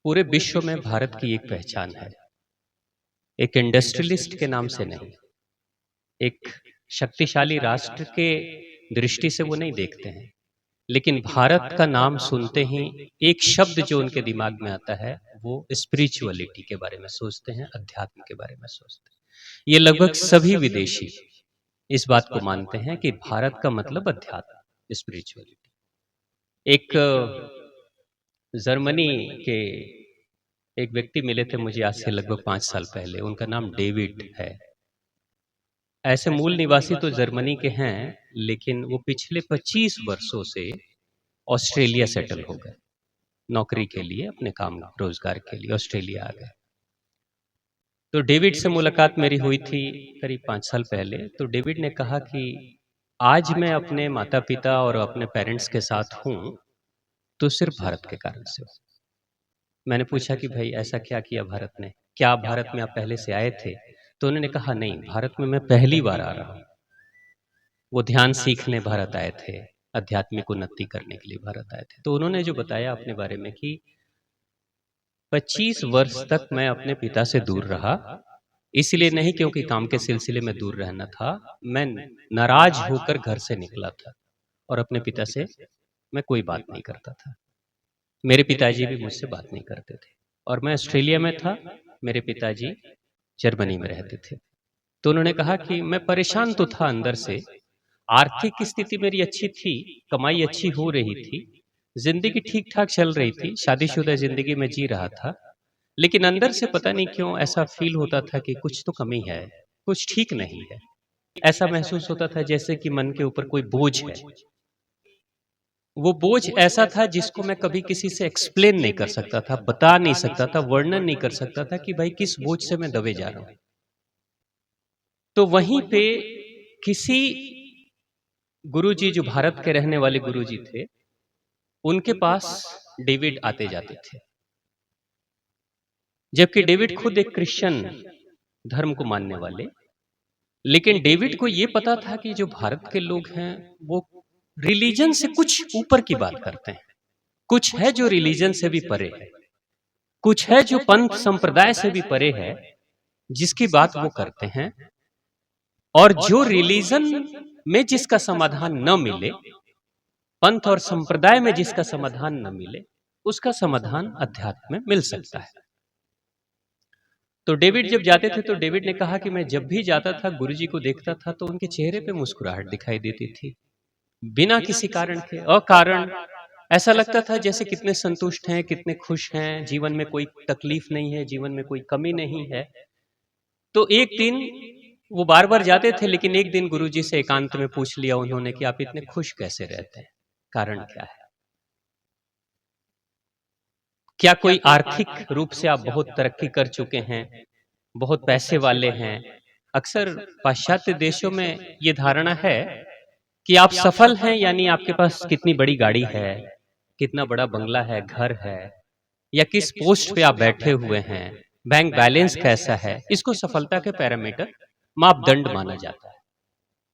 पूरे विश्व में भारत की एक पहचान है। एक इंडस्ट्रियलिस्ट के नाम से नहीं, एक शक्तिशाली राष्ट्र के दृष्टि से वो नहीं देखते हैं, लेकिन भारत का नाम सुनते ही एक शब्द जो उनके दिमाग में आता है वो स्पिरिचुअलिटी के बारे में सोचते हैं, अध्यात्म के बारे में सोचते हैं। ये लगभग सभी विदेशी इस बात को मानते हैं कि भारत का मतलब अध्यात्म, स्पिरिचुअलिटी। एक जर्मनी के एक व्यक्ति मिले थे मुझे आज से लगभग 5 साल पहले। उनका नाम डेविड है। ऐसे मूल निवासी तो जर्मनी के हैं, लेकिन वो पिछले 25 वर्षों से ऑस्ट्रेलिया सेटल हो गए। नौकरी के लिए, अपने काम रोजगार के लिए ऑस्ट्रेलिया आ गए। तो डेविड से मुलाकात मेरी हुई थी करीब 5 साल पहले। तो डेविड ने कहा कि आज मैं अपने माता पिता और अपने पेरेंट्स के साथ हूं तो सिर्फ भारत के कारण से हूं। मैंने पूछा कि भाई ऐसा क्या किया भारत ने, क्या भारत में आप पहले से आए थे? तो उन्होंने कहा नहीं, भारत में मैं पहली बार आ रहा हूं। वो ध्यान सीखने भारत आए थे, आध्यात्मिक उन्नति करने के लिए भारत आए थे। तो उन्होंने जो बताया अपने बारे में कि 25 वर्ष तक मैं अपने पिता से दूर रहा, इसलिए नहीं क्योंकि काम के सिलसिले में दूर रहना था, मैं नाराज होकर घर से निकला था और अपने पिता से मैं कोई बात नहीं करता था। मेरे पिताजी भी मुझसे बात नहीं करते थे और मैं ऑस्ट्रेलिया में था, मेरे पिताजी जर्मनी में रहते थे। तो उन्होंने कहा कि मैं परेशान तो था अंदर से, आर्थिक स्थिति मेरी अच्छी थी, कमाई अच्छी हो रही थी, जिंदगी ठीक ठाक चल रही थी, शादीशुदा जिंदगी में जी रहा था, लेकिन अंदर से पता नहीं क्यों ऐसा फील होता था कि कुछ तो कमी है, कुछ ठीक नहीं है। ऐसा महसूस होता था जैसे कि मन के ऊपर कोई बोझ है। वो बोझ ऐसा था जिसको मैं कभी किसी से एक्सप्लेन नहीं कर सकता था, बता नहीं सकता था, वर्णन नहीं कर सकता था कि भाई किस बोझ से मैं दबे जा रहा हूं। तो वहीं पे किसी गुरुजी, जो भारत के रहने वाले गुरुजी थे, उनके पास डेविड आते जाते थे, जबकि डेविड खुद एक क्रिश्चियन धर्म को मानने वाले। लेकिन डेविड को यह पता था कि जो भारत के लोग हैं वो रिलीजन से कुछ ऊपर की बात करते हैं, कुछ है जो रिलीजन से भी परे है, कुछ है जो पंथ संप्रदाय से भी परे है, जिसकी बात वो करते हैं। और जो रिलीजन में जिसका समाधान न मिले, पंथ और संप्रदाय में जिसका समाधान न मिले, उसका समाधान अध्यात्म में मिल सकता है। तो डेविड जब जाते थे तो डेविड ने कहा कि मैं जब भी जाता था, गुरुजी को देखता था तो उनके चेहरे पे मुस्कुराहट दिखाई देती थी, बिना किसी कारण के, अकारण। ऐसा लगता था जैसे कितने संतुष्ट हैं, कितने खुश हैं, जीवन में कोई तकलीफ नहीं है, जीवन में कोई कमी नहीं है। तो एक दिन वो बार बार जाते थे, लेकिन एक दिन गुरुजी से एकांत में पूछ लिया उन्होंने कि आप इतने खुश कैसे रहते हैं, कारण क्या है? क्या कोई आर्थिक रूप से आप बहुत तरक्की कर चुके हैं, बहुत पैसे वाले हैं? अक्सर पाश्चात्य देशों में ये धारणा है कि आप सफल हैं यानी आपके पास कितनी बड़ी गाड़ी है, कितना बड़ा बंगला है, घर है, या किस पोस्ट पे आप बैठे हुए हैं, बैंक बैलेंस कैसा है, इसको सफलता के पैरामीटर, मापदंड माना जाता है।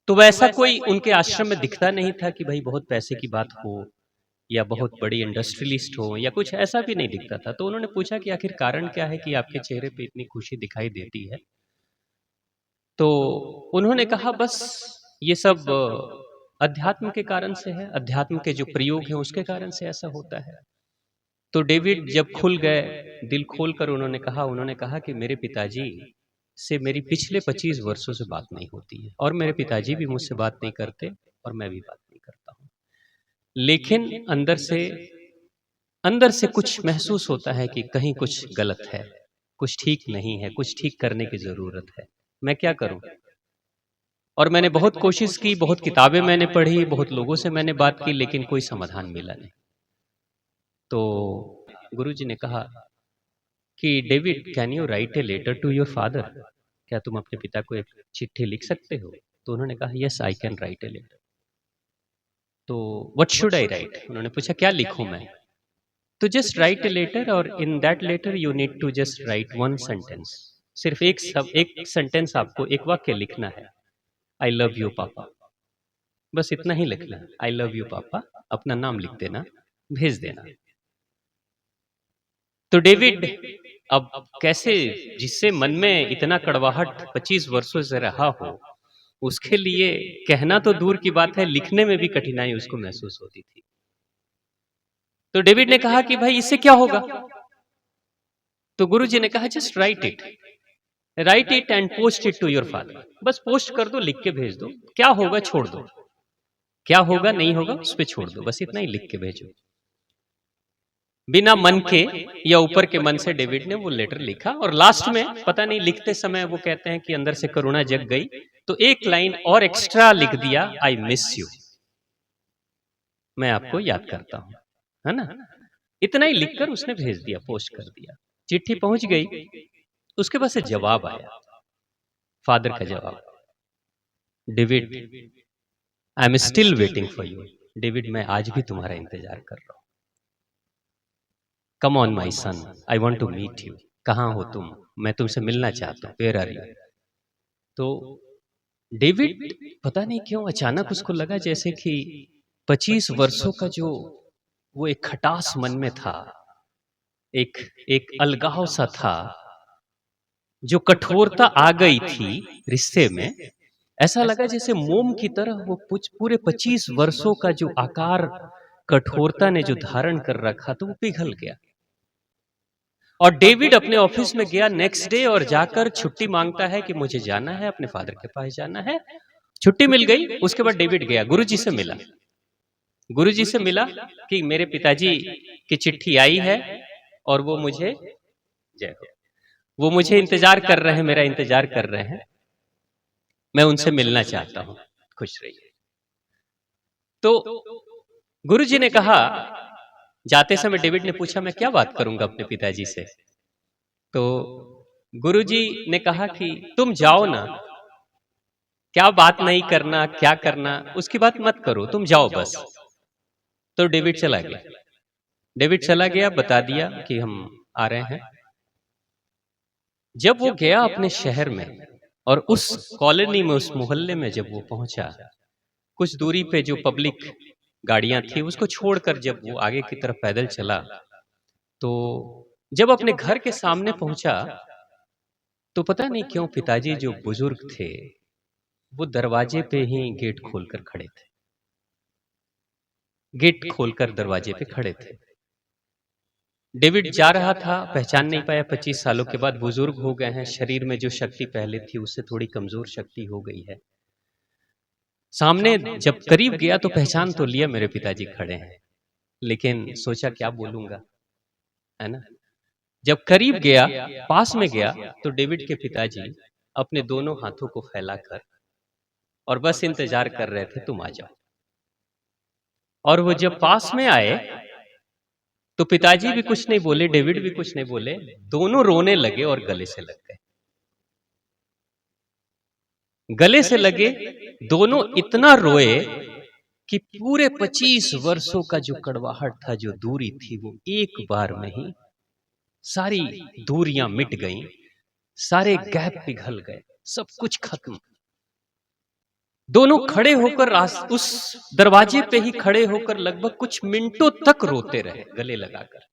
तो वैसा कोई उनके आश्रम में दिखता नहीं था कि भाई बहुत पैसे की बात हो या बहुत बड़ी इंडस्ट्रियलिस्ट हो या कुछ ऐसा भी नहीं दिखता था। तो उन्होंने पूछा कि आखिर कारण क्या है कि आपके चेहरे पे इतनी खुशी दिखाई देती है? तो उन्होंने कहा बस ये सब अध्यात्म के कारण से है, अध्यात्म के जो प्रयोग हैं उसके कारण से ऐसा होता है। तो डेविड जब खुल गए, दिल खोलकर उन्होंने कहा कि मेरे पिताजी से मेरी पिछले 25 वर्षों से बात नहीं होती है और मेरे पिताजी भी मुझसे बात नहीं करते और मैं भी बात नहीं करता हूँ। लेकिन अंदर से कुछ महसूस होता है कि कहीं कुछ गलत है, कुछ ठीक नहीं है, कुछ ठीक करने की जरूरत है। मैं क्या करूं? और मैंने बहुत कोशिश की, बहुत किताबें मैंने पढ़ी, बहुत लोगों से मैंने बात की, लेकिन कोई समाधान मिला नहीं। तो गुरुजी ने कहा कि David, can you write a letter to your father? क्या तुम अपने पिता को एक चिट्ठी लिख सकते हो? तो उन्होंने कहा yes, I can write a letter. तो व्हाट शुड आई राइट? उन्होंने पूछा क्या लिखूं मैं? तो जस्ट राइट ए लेटर, और in that letter you need to just write one sentence. सिर्फ एक सेंटेंस, आपको एक वाक्य लिखना है, आई लव यू पापा। बस इतना ही लिखना है, आई लव यू पापा, अपना नाम लिख देना, भेज देना। तो डेविड अब कैसे, जिससे मन में इतना कड़वाहट 25 वर्षों से रहा हो, उसके लिए कहना तो दूर की बात है, लिखने में भी कठिनाई उसको महसूस होती थी। तो डेविड ने कहा कि भाई इससे क्या होगा? तो गुरुजी ने कहा just write it and post it to your father. बस पोस्ट कर दो, लिख के भेज दो, क्या होगा छोड़ दो, क्या होगा नहीं होगा उस पर छोड़ दो, बस इतना ही लिख के भेजो। बिना मन के या ऊपर के मन से डेविड ने वो लेटर लिखा, और लास्ट में पता नहीं लिखते समय वो कहते हैं कि अंदर से करुणा जग गई, तो एक लाइन और एक्स्ट्रा लिख दिया, आई मिस यू, मैं आपको याद करता हूं, है ना। इतना ही लिखकर उसने भेज दिया, पोस्ट कर दिया। चिट्ठी पहुंच गई, उसके पास से जवाब आया, फादर का जवाब, David I am still waiting for you. David मैं आज भी तुम्हारा इंतजार कर रहा हूं। Come on my son, I want to meet you. कहाँ हो तुम, मैं तुमसे मिलना चाहता हूँ, वेयर आर यू। तो डेविड पता नहीं क्यों अचानक उसको लगा जैसे कि 25 वर्षों का जो वो एक खटास मन में था, एक एक अलगाव सा था, जो कठोरता आ गई थी रिश्ते में, ऐसा लगा जैसे मोम की तरह वो पूरे 25 वर्षों का जो आकार कठोरता ने जो धारण कर रखा तो वो पिघल गया। और डेविड अपने ऑफिस में गया नेक्स्ट डे और जाकर छुट्टी मांगता है कि मुझे जाना है, अपने फादर के पास जाना है। छुट्टी मिल गई। उसके बाद डेविड गया, गुरुजी से मिला। गुरुजी से मिला कि मेरे पिताजी की चिट्ठी आई है और वो मुझे, जय हो, वो मुझे इंतजार कर रहे हैं, मेरा इंतजार कर रहे हैं, मैं उनसे मिलना चाहता हूं, खुश रहिए। तो गुरुजी ने कहा, जाते समय डेविड ने पूछा मैं क्या बात करूंगा अपने पिताजी से। तो गुरुजी ने कहा कि तुम जाओ ना, क्या बात नहीं करना, क्या करना उसकी बात मत करो, तुम जाओ बस। तो डेविड चला गया। डेविड चला गया, बता दिया कि हम आ रहे हैं। जब वो गया अपने शहर में और उस कॉलोनी में, उस मोहल्ले में जब वो पहुंचा, कुछ दूरी पे जो पब्लिक गाड़ियां थी उसको छोड़कर जब वो आगे की तरफ पैदल चला, तो जब अपने घर के सामने पहुंचा तो पता नहीं क्यों पिताजी जो बुजुर्ग थे वो दरवाजे पे ही गेट खोलकर खड़े थे, गेट खोलकर दरवाजे पे खड़े थे। डेविड जा रहा था, पहचान नहीं पाया, 25 सालों के बाद बुजुर्ग हो गए हैं, शरीर में जो शक्ति पहले थी उससे थोड़ी कमजोर शक्ति हो गई है। सामने जब करीब गया तो पहचान तो लिया, मेरे पिताजी खड़े हैं, लेकिन सोचा क्या बोलूंगा, है ना। जब करीब गया, पास में गया, तो डेविड के पिताजी अपने दोनों हाथों को फैलाकर और बस इंतजार कर रहे थे तुम आ जाओ। और वो जब पास में आए तो पिताजी भी कुछ नहीं बोले, डेविड भी कुछ नहीं बोले, दोनों रोने लगे और गले से लग गए। गले से लगे, दोनों इतना रोए कि पूरे 25 वर्षों का जो कड़वाहट था, जो दूरी थी, वो एक बार में ही सारी दूरियां मिट गईं, सारे गैप पिघल गए, सब कुछ खत्म। दोनों खड़े होकर उस दरवाजे पे ही खड़े होकर लगभग कुछ मिनटों तक रोते रहे, गले लगाकर।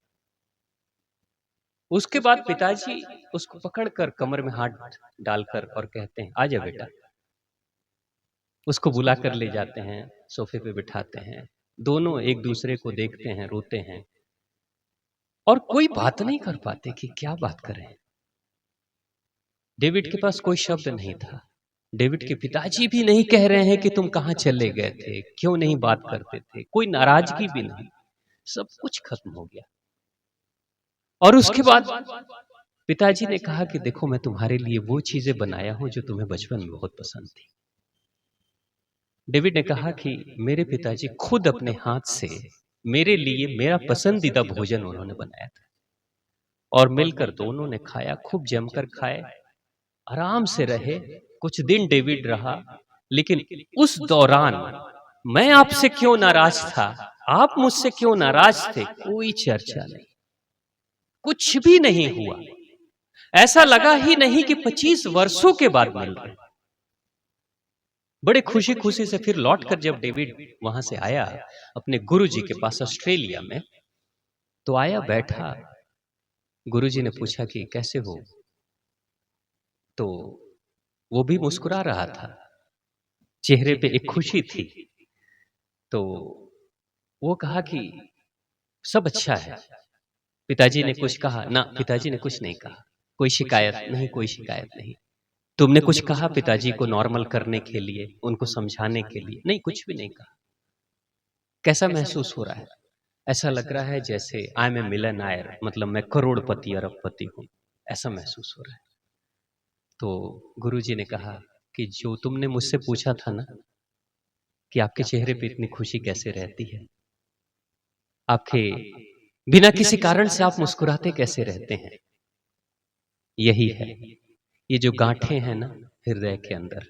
उसके बाद पिताजी उसको पकड़कर कमर में हाथ डालकर और कहते हैं आजा बेटा। उसको बुलाकर ले जाते हैं, सोफे पे बिठाते हैं, दोनों एक दूसरे को देखते हैं, रोते हैं और कोई बात नहीं कर पाते कि क्या बात करें। डेविड के पास कोई शब्द नहीं था। डेविड के पिताजी भी नहीं कह रहे हैं कि तुम कहां चले गए थे, क्यों नहीं बात करते थे, कोई नाराजगी भी नहीं, सब कुछ खत्म हो गया। और उसके बाद पिताजी ने कहा कि देखो मैं तुम्हारे लिए वो चीजें बनाया हूं जो तुम्हें बचपन में बहुत पसंद थी। डेविड ने कहा कि मेरे पिताजी खुद अपने हाथ से मेरे लिए मेरा पसंदीदा भोजन उन्होंने बनाया था और मिलकर दोनों ने खाया, खूब जमकर खाए, आराम से रहे। कुछ दिन डेविड रहा, लेकिन उस दौरान मैं आपसे क्यों नाराज था, आप मुझसे क्यों नाराज थे, कोई चर्चा नहीं, कुछ भी नहीं हुआ। ऐसा लगा ही नहीं कि 25 वर्षों के बाद मिल रहे। बड़े खुशी खुशी से फिर लौटकर जब डेविड वहां से आया अपने गुरुजी के पास ऑस्ट्रेलिया में, तो आया, बैठा गुरुजी ने पूछा कि कैसे हो? तो वो भी मुस्कुरा रहा था, चेहरे पे एक खुशी थी। तो वो कहा कि सब अच्छा है। पिताजी ने कुछ कहा? ना, पिताजी ने कुछ नहीं कहा। कोई शिकायत नहीं, कोई शिकायत नहीं। तुमने कुछ कहा पिताजी को नॉर्मल करने के लिए, उनको समझाने के लिए? नहीं, कुछ भी नहीं कहा। कैसा महसूस हो रहा है? ऐसा लग रहा है जैसे आई एम ए मिलियनेयर, मतलब मैं करोड़पति, अरबपति हूँ, ऐसा महसूस हो रहा है। तो गुरुजी ने कहा कि जो तुमने मुझसे पूछा था ना कि आपके चेहरे पे इतनी खुशी कैसे रहती है? आपके बिना किसी कारण से आप मुस्कुराते कैसे रहते हैं? यही है। ये जो गांठें हैं ना हृदय के अंदर,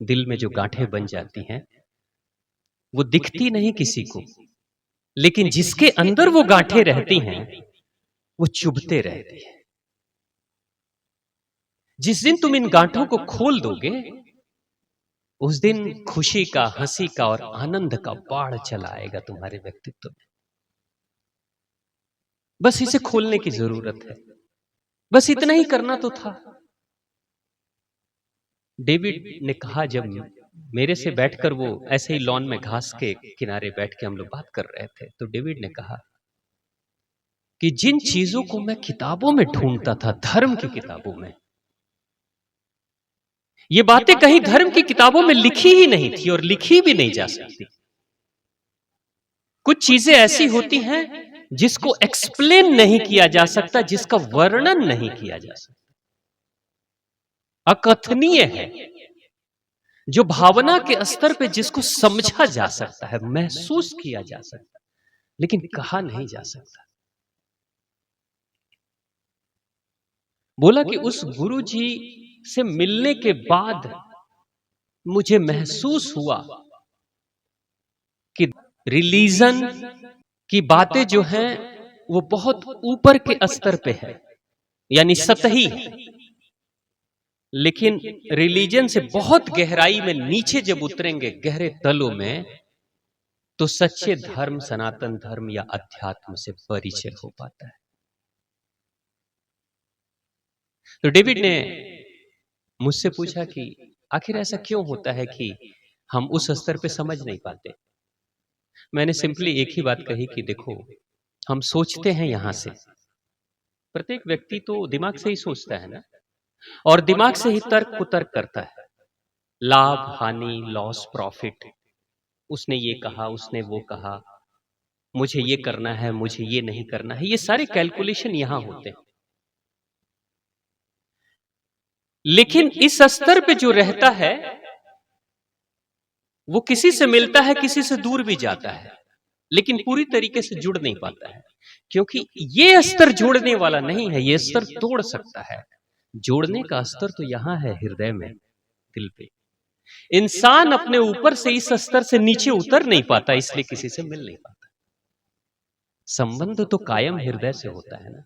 दिल में जो गांठें बन जाती हैं, वो दिखती नहीं किसी को, लेकिन जिसके अंदर वो गांठें रहती हैं, वो चुभते रहती है। जिस दिन तुम इन गांठों को खोल दोगे, उस दिन खुशी का, हंसी का और आनंद का बाढ़ चला आएगा तुम्हारे व्यक्तित्व में। बस इसे खोलने की जरूरत है। बस इतना ही करना तो था। डेविड ने कहा, जब मेरे से बैठकर वो ऐसे ही लॉन में घास के किनारे बैठ के हम लोग बात कर रहे थे, तो डेविड ने कहा कि जिन चीजों को मैं किताबों में ढूंढता था, धर्म की किताबों में, ये बातें कहीं धर्म की किताबों में लिखी ही नहीं थी और लिखी भी नहीं जा सकती। कुछ चीजें ऐसी होती हैं जिसको एक्सप्लेन नहीं किया जा सकता, जिसका वर्णन नहीं किया जा सकता, अकथनीय है। जो भावना के स्तर पे जिसको समझा जा सकता है, महसूस किया जा सकता है, लेकिन कहा नहीं जा सकता। बोला कि उस गुरु जी से मिलने के बाद मुझे महसूस हुआ कि रिलीजन की बातें जो हैं वो बहुत ऊपर के स्तर पे है, यानी सतही है, लेकिन रिलीजन से बहुत गहराई में नीचे जब उतरेंगे, गहरे तलों में, तो सच्चे धर्म, सनातन धर्म या अध्यात्म से परिचय हो पाता है। तो डेविड ने मुझसे पूछा कि आखिर ऐसा क्यों होता है कि हम उस स्तर पे समझ नहीं पाते। मैंने सिंपली एक ही बात कही कि देखो, हम सोचते हैं यहां से, प्रत्येक व्यक्ति तो दिमाग से ही सोचता है ना, और दिमाग से ही तर्क कुतर्क करता है, लाभ हानि, लॉस प्रॉफिट, उसने ये कहा, उसने वो कहा, मुझे ये करना है, मुझे ये नहीं करना है, ये सारे कैलकुलेशन यहां होते हैं। लेकिन इस स्तर पे जो रहता है, वो किसी से मिलता है, किसी से दूर भी जाता है, लेकिन पूरी तरीके से जुड़ नहीं पाता है, क्योंकि ये स्तर जोड़ने वाला नहीं है, ये स्तर तोड़ सकता है। जोड़ने का स्तर तो यहां है, हृदय में, दिल पे। इंसान अपने ऊपर से इस स्तर से नीचे उतर नहीं पाता, इसलिए किसी से मिल नहीं पाता। संबंध तो कायम हृदय से होता है ना।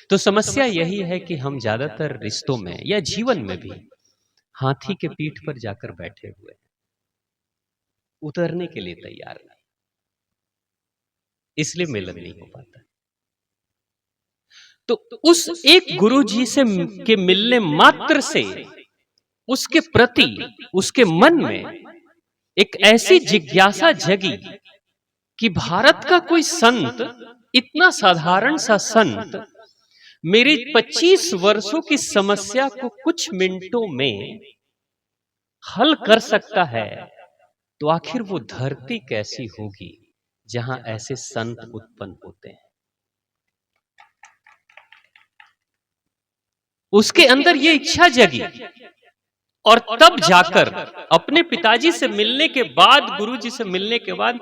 तो समस्या यही है कि हम ज्यादातर रिश्तों में या जीवन में भी हाथी के पीठ पर जाकर बैठे हुए, उतरने के लिए तैयार नहीं, इसलिए मिलन नहीं हो पाता। तो उस एक गुरु जी से के मिलने मात्र से उसके प्रति, उसके मन में एक ऐसी जिज्ञासा जगी कि भारत का कोई संत, इतना साधारण सा संत, मेरी 25 वर्षों की समस्या को कुछ मिनटों में हल कर सकता है, तो आखिर वो धरती कैसी होगी जहां ऐसे संत उत्पन्न होते हैं। उसके अंदर ये इच्छा जगी, और तब जाकर अपने पिताजी से मिलने के बाद, गुरुजी से मिलने के बाद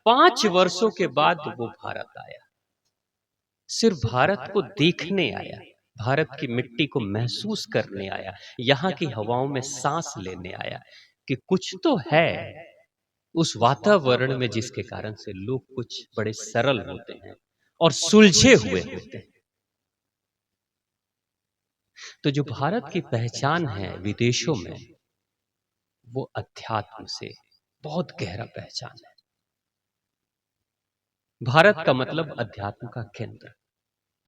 5 वर्षों के बाद वो भारत आया। सिर्फ भारत को देखने आया, भारत की मिट्टी को महसूस करने आया, यहां की हवाओं में सांस लेने आया कि कुछ तो है उस वातावरण में जिसके कारण से लोग कुछ बड़े सरल होते हैं और सुलझे हुए होते हैं। तो जो भारत की पहचान है विदेशों में, वो अध्यात्म से बहुत गहरा पहचान है। भारत का मतलब अध्यात्म का केंद्र।